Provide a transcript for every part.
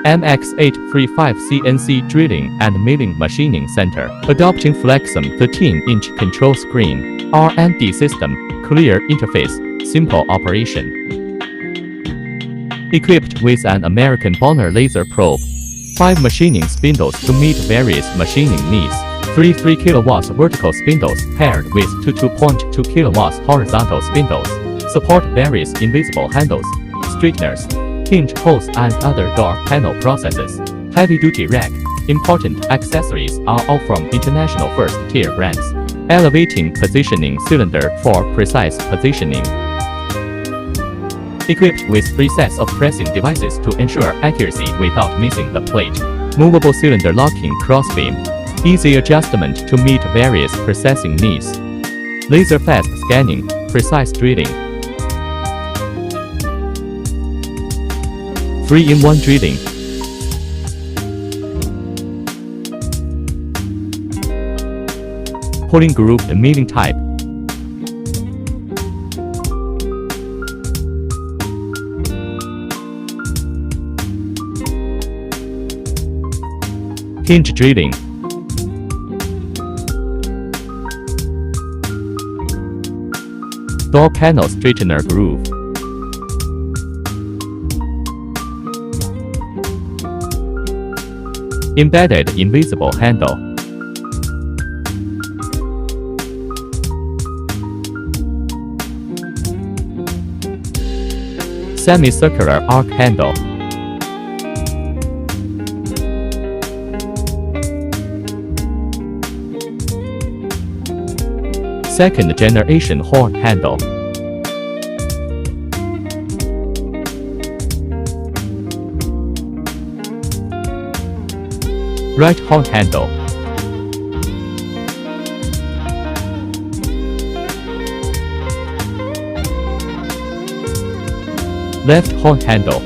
MX835 CNC Drilling and Milling Machining Center, adopting Flexum 13-inch control screen, R&D system, clear interface, simple operation. Equipped with an American Bonner laser probe, 5 machining spindles to meet various machining needs, 3 3 kW vertical spindles paired with 2 2.2 kW horizontal spindles, support various invisible handles, straighteners, hinge holes and other door panel processes. Heavy-duty rack. Important accessories are all from international first-tier brands. Elevating positioning cylinder for precise positioning. Equipped with 3 sets of pressing devices to ensure accuracy without missing the plate. Movable cylinder locking crossbeam. Easy adjustment to meet various processing needs. Laser fast scanning, precise drilling. 3-in-1 drilling. Pulling groove milling type. Hinge drilling. Door panel straightener groove. Embedded invisible handle. Semicircular arc handle. Second generation horn handle. Right horn handle. Left horn handle.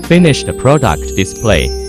Finished product display.